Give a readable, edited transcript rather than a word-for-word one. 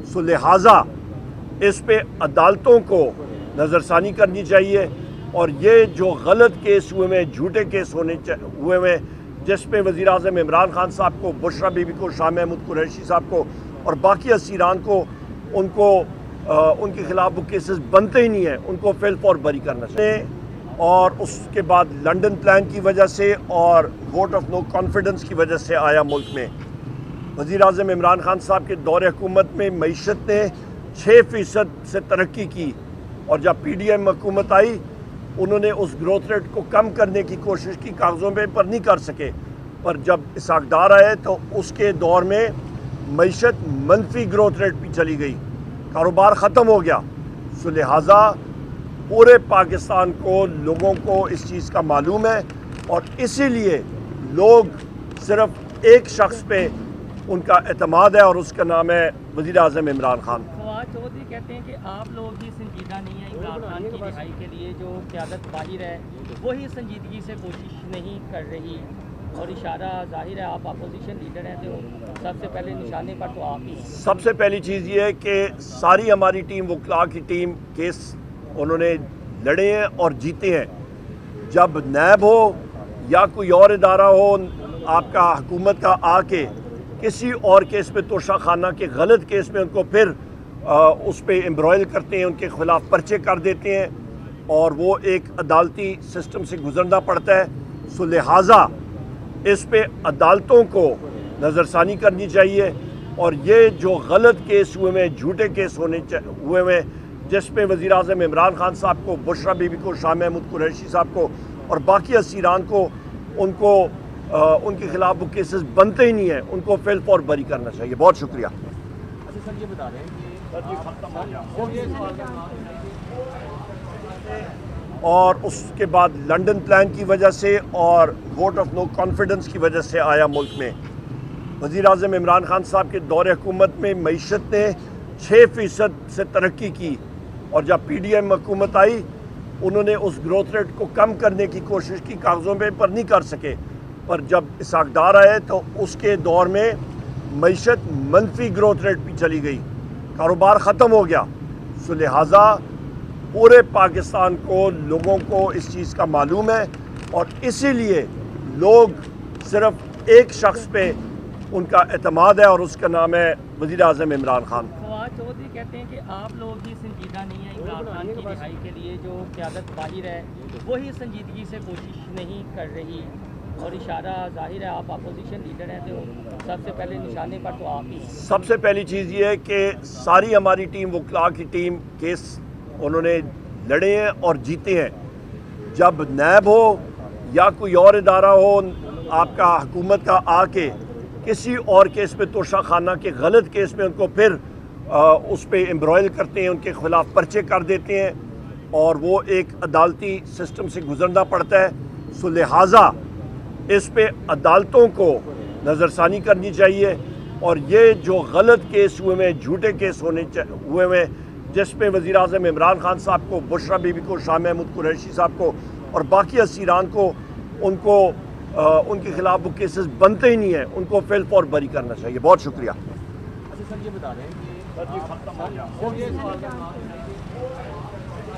सो लिहाजा इस पे अदालतों को नज़रसानी करनी चाहिए और ये जो गलत केस हुए हैं, झूठे केस हुए हैं, जिसमें वज़ीर आज़म इमरान खान साहब को, बुशरा बीबी को, शाह महमूद कुरैशी साहब को और बाकी असीरान को उनके ख़िलाफ़ वो केसेस बनते ही नहीं हैं, उनको फिल फॉर बरी करना चाहिए। और उसके बाद लंदन प्लान की वजह से और वोट ऑफ नो कॉन्फिडेंस की वजह से आया मुल्क में। वज़ीर आज़म इमरान खान साहब के दौरे हुकूमत में मईशत ने 6% से तरक्की की और जब PDM हुकूमत आई उन्होंने उस ग्रोथ रेट को कम करने की कोशिश की, कागज़ों पे पर नहीं कर सके। पर जब इसाक़दार आए तो उसके दौर में मईशत मनफी ग्रोथ रेट पे चली गई, कारोबार ख़त्म हो गया। सो लिहाजा पूरे पाकिस्तान को, लोगों को इस चीज़ का मालूम है और इसीलिए लोग सिर्फ एक शख्स पे उनका एतमाद है और उसका नाम है वज़ीर आज़म इमरान खान। फवाद चौधरी कहते हैं कि आप लोग ही संजीदा नहीं है इमरान खान की रिहाई के लिए, जो क़यादत बाहिर है वही संजीदगी से कोशिश नहीं कर रही और इशारा जाहिर है आप अपोजिशन लीडर हैं तो सबसे पहले निशाने पर तो आप ही। सबसे पहली चीज़ ये है कि सारी हमारी टीम, वकला की टीम, केस उन्होंने लड़े हैं और जीते हैं। जब नैब हो या कोई और इदारा हो आपका हुकूमत का आके किसी और केस पे तोशा खाना के गलत केस में उनको फिर उस पर एम्ब्रॉयल करते हैं, उनके ख़िलाफ़ पर्चे कर देते हैं और वो एक अदालती सिस्टम से गुजरना पड़ता है। सो लिहाजा इस पे अदालतों को नज़रसानी करनी चाहिए और ये जो गलत केस हुए हैं, झूठे केस हुए हैं, जिसमें वज़ीर आज़म इमरान खान साहब को, बुशरा बीबी को, शाह महमूद कुरैशी साहब को और बाकी असीरान को उनके ख़िलाफ़ वो केसेस बनते ही नहीं हैं, उनको फिल फॉर बरी करना चाहिए। बहुत शुक्रिया। अच्छा सर, ये बता दें कि और उसके बाद लंदन प्लान की वजह से और वोट ऑफ नो कॉन्फिडेंस की वजह से आया मुल्क में। वज़ीर आज़म इमरान खान साहब के दौरे हुकूमत में मईशत ने 6% से तरक्की की और जब PDM हुकूमत आई उन्होंने उस ग्रोथ रेट को कम करने की कोशिश की, कागज़ों पे पर नहीं कर सके। पर जब इसाक़दार आए तो उसके दौर में मईशत मनफी ग्रोथ रेट पे चली गई, कारोबार ख़त्म हो गया। सो लिहाजा पूरे पाकिस्तान को, लोगों को इस चीज़ का मालूम है और इसीलिए लोग सिर्फ एक शख्स पे उनका एतमाद है और उसका नाम है वज़ीर आज़म इमरान खान। फवाद चौधरी कहते हैं कि आप लोग ही संजीदा नहीं है इमरान खान की रिहाई के लिए, जो क़यादत बाहिर है वही संजीदगी से कोशिश नहीं कर रही और इशारा जाहिर है आप अपोजिशन लीडर हैं तो सबसे पहले निशाने पर तो आप ही। सबसे पहली चीज़ ये है कि सारी हमारी टीम, वकला की टीम, केस उन्होंने लड़े हैं और जीते हैं। जब नैब हो या कोई और इदारा हो आपका हुकूमत का आके किसी और केस पे तोशा खाना के गलत केस में उनको फिर उस पर एम्ब्रॉयल करते हैं, उनके ख़िलाफ़ पर्चे कर देते हैं और वो एक अदालती सिस्टम से गुजरना पड़ता है। सो लिहाजा इस पे अदालतों को नज़रसानी करनी चाहिए और ये जो गलत केस हुए हैं, झूठे केस हुए हैं, जिसमें वज़ीर आज़म इमरान खान साहब को, बुशरा बीबी को, शाह महमूद कुरैशी साहब को और बाकी असीरान को उनके ख़िलाफ़ वो केसेस बनते ही नहीं हैं, उनको फिल फॉर बरी करना चाहिए। बहुत शुक्रिया। अच्छा सर, ये बता दें कि